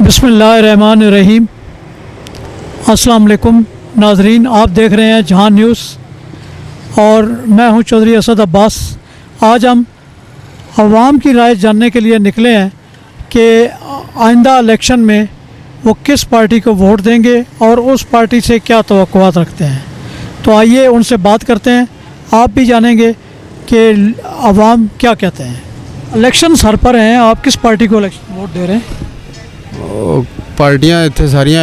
बिस्मिल्लाहिर्रहमानिर्रहीम। अस्सलाम वालेकुम नाज़रीन, आप देख रहे हैं जहां न्यूज़ और मैं हूं चौधरी असद अब्बास। आज हम अवाम की राय जानने के लिए निकले हैं कि आइंदा इलेक्शन में वो किस पार्टी को वोट देंगे और उस पार्टी से क्या तवक्कुआत रखते हैं। तो आइए उनसे बात करते हैं, आप भी जानेंगे कि अवाम क्या कहते हैं। इलेक्शन सर पर हैं, आप किस पार्टी को वोट दे रहे हैं? पार्टियां इतने सारिया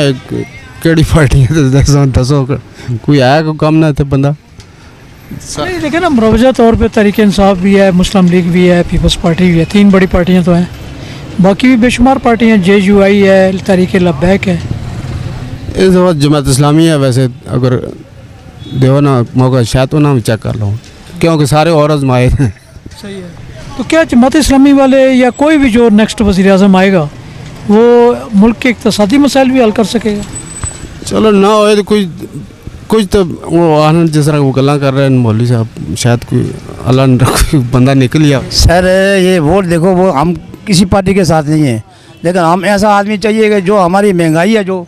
केड़ी पार्टियां दसो कोई है कोई कम ना इतने बंदा नहीं देखे ना, मुरवजा तौर पे तहरीक इंसाफ भी है, मुस्लिम लीग भी है, पीपल्स पार्टी भी है, तीन बड़ी पार्टियां तो हैं। बाकी भी बेशुमार पार्टियां, JUI है, तहरीक लब्बैक है। इस वक्त जमात इस्लामी है। वैसे अगर देव ना मौका शायद तो ना चेक कर लो, क्योंकि सारे और आजमाए हैं। सही है। तो क्या जमात इस्लामी वाले या कोई भी जो नेक्स्ट वज़ीर आज़म आएगा वो मुल्क के इक़्तिसादी मसाइल भी हल कर सकेगा? चलो ना होए तो कुछ तो वो आनंद जिस तरह वो गल्ला कर रहे हैं मौलवी साहब, शायद कोई अल्लाह ने कोई बंदा निकल गया। सर ये वोट देखो, वो हम किसी पार्टी के साथ नहीं है, लेकिन हम ऐसा आदमी चाहिए कि जो हमारी महंगाई है, जो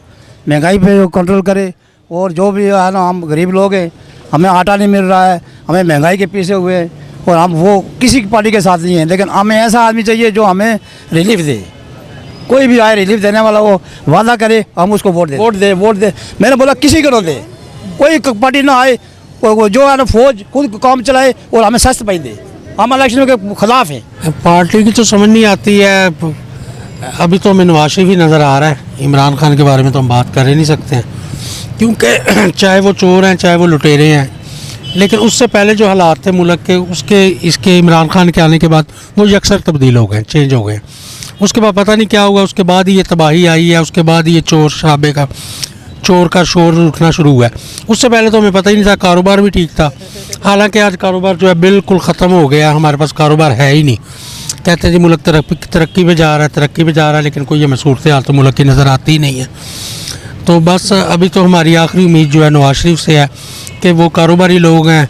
महंगाई पे जो कंट्रोल करे। और जो भी है ना, हम गरीब लोग हैं, हमें आटा नहीं मिल रहा है, हमें महंगाई के पीछे हुए हैं, और हम वो किसी पार्टी के साथ नहीं है, लेकिन हमें ऐसा आदमी चाहिए जो हमें रिलीफ दे। कोई भी आए रिलीफ देने वाला, वो वादा करे, हम उसको वोट दे। मैंने बोला किसी को ना दे, कोई पार्टी ना आए वो जो है ना फौज खुद काम चलाए और हमें सस्त पाई दे। हम इलेक्शन के खिलाफ हैं। पार्टी की तो समझ नहीं आती है। अभी तो हमें नवाज शरीफ ही नज़र आ रहा है, इमरान खान के बारे में तो हम बात कर ही नहीं सकते हैं, क्योंकि चाहे वो चोर हैं चाहे वो लुटेरे हैं। लेकिन उससे पहले जो हालात थे मुल्क के, उसके इसके इमरान खान के आने के बाद वो यकसर तब्दील हो गए, चेंज हो गए। उसके बाद पता नहीं क्या हुआ, उसके बाद ही ये तबाही आई है, उसके बाद ये चोर का शोर उठना शुरू हुआ है। उससे पहले तो हमें पता ही नहीं था, कारोबार भी ठीक था। हालांकि आज कारोबार जो है बिल्कुल ख़त्म हो गया, हमारे पास कारोबार है ही नहीं। कहते हैं जी मुल्क तरक्की पे जा रहा है, लेकिन कोई हमें सूरत हाल तो मुल्क की नज़र आती ही नहीं है। तो बस अभी तो हमारी आखिरी उम्मीद जो है नवाज शरीफ से है कि वो कारोबारी लोग हैं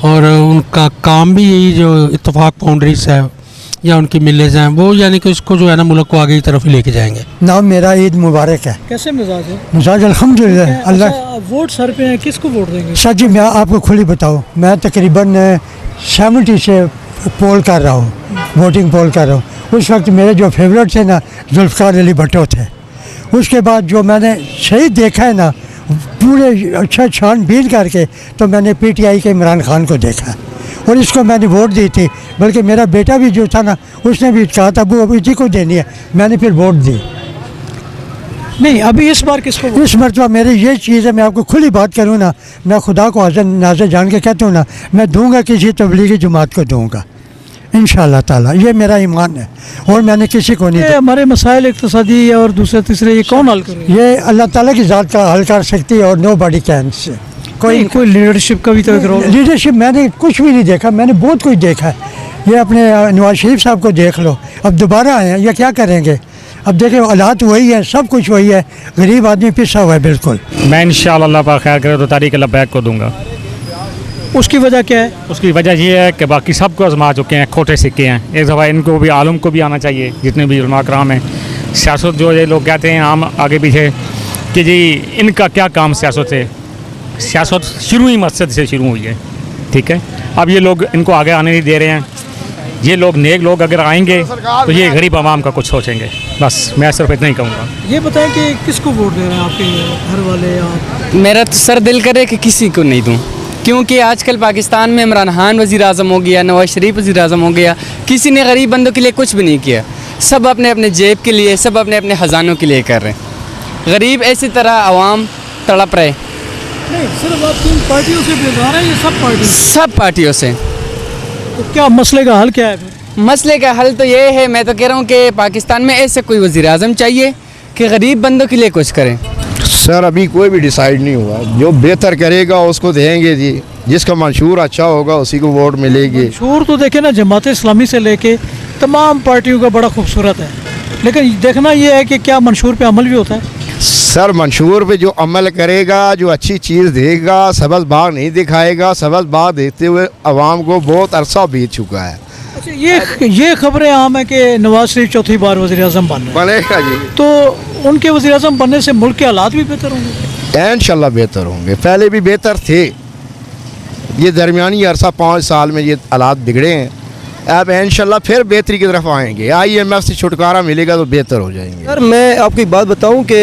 और उनका काम भी यही जो इत्तेफाक फाउंड्रीज है या उनकी मिलेज हैं, वो यानी कि उसको जो है ना मुल्क को आगे की तरफ ही लेके जाएंगे। नाम मेरा ईद मुबारक है। कैसे मिजाज है? मिजाज अल्हम्दुलिल्लाह। अल्लाह वोट सर पे हैं, किसको वोट देंगे? सर जी मैं आपको खुली बताऊँ, मैं तकरीबन 70 से पोल कर रहा हूँ, वोटिंग पोल कर रहा हूँ। उस वक्त मेरे जो फेवरेट थे ना जुल्फ़िकार अली भुट्टो थे। उसके बाद जो मैंने सही देखा है ना, पूरे अच्छा छानबीन करके, तो मैंने PTI के इमरान खान को देखा और इसको मैंने वोट दी थी। बल्कि मेरा बेटा भी जो था ना, उसने भी कहा था वो इसी को देनी है, मैंने फिर वोट दी। नहीं, अभी इस बार किसको? इस मरतबा मेरी ये चीज़ है, मैं आपको खुली बात करूँ ना, मैं खुदा को हाज़िर नाज़िर जान के कहता हूँ ना, मैं दूंगा किसी तबलीगी जमात को दूंगा इंशाअल्लाह ताला, ये मेरा ईमान है और मैंने किसी को नहीं। हमारे मसाइल इक़्तिसादी और दूसरे तीसरे ये कौन हल करे? ये अल्लाह ताला की ज़ात का हल कर सकती है और नोबडी कैन से। कोई लीडरशिप का भी तो एक रोल। लीडरशिप मैंने कुछ भी नहीं देखा, मैंने बहुत कुछ देखा है। ये अपने नवाज शरीफ साहब को देख लो, अब दोबारा आए हैं, ये क्या करेंगे? अब देखिए हालात वही है, सब कुछ वही है, गरीब आदमी पिसा हुआ है बिल्कुल। मैं इंशाअल्लाह अल्लाह पाक खैर करे तो तहरीक लब्बैक को दूंगा। उसकी वजह क्या है? उसकी वजह ये है कि बाकी सबको आजमा चुके हैं, खोटे सिक्के हैं। एक दफ़ा इनको भी, आलम को भी आना चाहिए, जितने भी उलमा कराम हैं। सियासत जो ये लोग कहते हैं आम आगे पीछे कि जी इनका क्या काम सियासत है, सियासत शुरू ही मस्जिद से शुरू हुई है, ठीक है। अब ये लोग इनको आगे आने नहीं दे रहे हैं। ये लोग नेक लोग अगर आएंगे तो ये गरीब आवाम का कुछ सोचेंगे। बस मैं सिर्फ इतना ही कहूँगा। ये बताएं कि किसको वोट दे रहे हैं आपके घर वाले? मेरा तो सर दिल करे कि किसी को नहीं दूँ, क्योंकि आजकल पाकिस्तान में इमरान खान वज़ीर आज़म हो गया, नवाज शरीफ वज़ीर आज़म हो गया, किसी ने गरीब बंदों के लिए कुछ भी नहीं किया। सब अपने अपने जेब के लिए, सब अपने अपने ख़जानों के लिए कर रहे हैं। गरीब ऐसी तरह आवाम तड़प रहे। नहीं, सिर्फ आप तीन पार्टियों से बेजार हैं? ये सब पार्टियों से। तो क्या मसले का हल क्या है फिर? मसले का हल तो ये है, मैं तो कह रहा हूँ कि पाकिस्तान में ऐसे कोई वज़ीर आज़म चाहिए कि गरीब बंदों के लिए कुछ करें। सर अभी कोई भी डिसाइड नहीं हुआ, जो बेहतर करेगा उसको देंगे जी, जिसका मंशूर अच्छा होगा उसी को वोट मिलेगी। मंशूर तो देखे ना, जमात इस्लामी से लेके तमाम पार्टियों का बड़ा खूबसूरत है, लेकिन देखना ये है कि क्या मंशूर पे अमल भी होता है। सर मंशूर पे जो अमल करेगा, जो अच्छी चीज़ देगा, सब्ज़ बाग नहीं दिखाएगा। सब्ज़ बाग देखते हुए आवाम को बहुत अरसा बीत चुका है। अच्छा, ये खबरें आम है कि नवाज शरीफ चौथी बार वज़ीर आज़म बन रहे हैं, बनेगा जी। तो उनके वज़ीर आज़म बनने से मुल्क के हालात भी बेहतर होंगे? इंशाल्लाह बेहतर होंगे, पहले भी बेहतर थे। ये दरमियानी अरसा 5 साल में ये हालात बिगड़े हैं, अब इंशाल्लाह फिर बेहतरी की तरफ आएंगे। IMF से छुटकारा मिलेगा तो बेहतर हो जाएंगे। सर मैं आपको एक बात बताऊं कि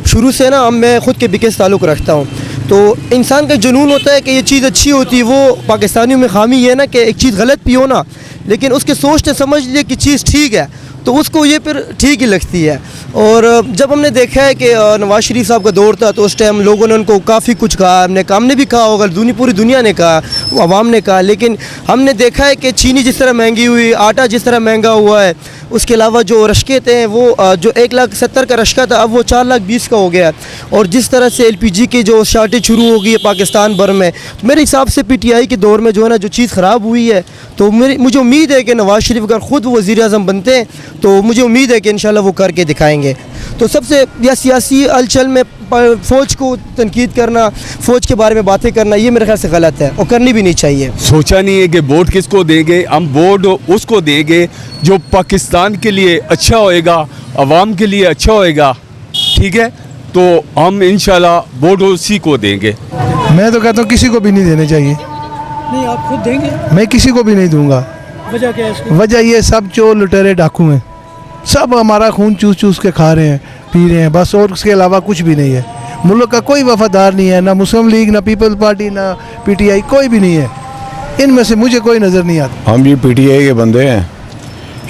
शुरू से ना मैं ख़ुद के बिके से ताल्लुक़ रखता हूं, तो इंसान का जुनून होता है कि ये चीज़ अच्छी होती है। वो पाकिस्तानियों में खामी ये है ना कि एक चीज़ गलत भी हो ना, लेकिन उसके सोचते समझ लिए कि चीज़ ठीक है तो उसको ये फिर ठीक ही लगती है। और जब हमने देखा है कि नवाज शरीफ साहब का दौर था तो उस टाइम लोगों ने उनको काफ़ी कुछ कहा, हमने भी कहा होगा, पूरी दुनिया ने कहा, अवाम ने कहा, लेकिन हमने देखा है कि चीनी जिस तरह महंगी हुई, आटा जिस तरह महंगा हुआ है, उसके अलावा जो रश्के थे वो जो 1,70,000 का रश्का था अब वो 4,20,000 का हो गया। और जिस तरह से LPG की जो शॉर्टेज शुरू हो गई है पाकिस्तान भर में, तो मेरे हिसाब से PTI के दौर में जो है ना जो चीज़ ख़राब हुई है, तो मुझे उम्मीद है कि नवाज शरीफ अगर ख़ुद वज़ीर आज़म बनते हैं तो मुझे उम्मीद है कि इंशाल्लाह वो करके दिखाएंगे। तो सबसे या सियासी हलचल में फ़ौज को तनकीद करना, फ़ौज के बारे में बातें करना, ये मेरे ख्याल से गलत है और करनी भी नहीं चाहिए। सोचा नहीं है कि वोट किसको देंगे, हम वोट उसको देंगे जो पाकिस्तान के लिए अच्छा होएगा, अवाम के लिए अच्छा होएगा, ठीक है, तो हम इंशाल्लाह वोट उसी को देंगे। मैं तो कहता हूँ किसी को भी नहीं देने चाहिए। नहीं, आप खुद देंगे? मैं किसी को भी नहीं दूंगा। वजह क्या है इसकी? वजह ये सब चोर लुटेरे डाकू हैं, सब हमारा खून चूस चूस के खा रहे हैं, पी रहे हैं, बस और उसके अलावा कुछ भी नहीं है। मुल्क का कोई वफादार नहीं है, ना मुस्लिम लीग, ना पीपल्स पार्टी, ना PTI, कोई भी नहीं है। इनमें से मुझे कोई नज़र नहीं आता। हम भी PTI के बंदे हैं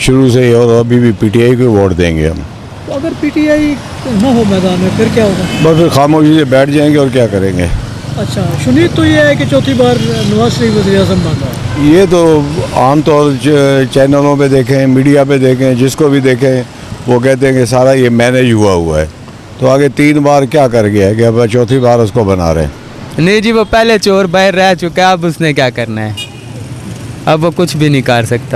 शुरू से, और अभी भी PTI को वोट देंगे हम। तो अगर PTI ना हो मैदान में फिर क्या होगा? बस फिर खामोशी से बैठ जाएंगे और क्या करेंगे। अच्छा, सुनीत तो ये है कि चौथी बार नवाज शरीफ वज़ीर आज़म बन रहा है। ये तो आमतौर चैनलों पे देखें, मीडिया पे देखें, जिसको भी देखें वो कहते हैं कि सारा ये मैनेज हुआ है। तो आगे 3 बार क्या कर गया है कि अब चौथी बार उसको बना रहे हैं। नहीं जी, वो पहले चोर बाहर रह चुका है, अब उसने क्या करना है, अब वो कुछ भी नहीं कर सकता।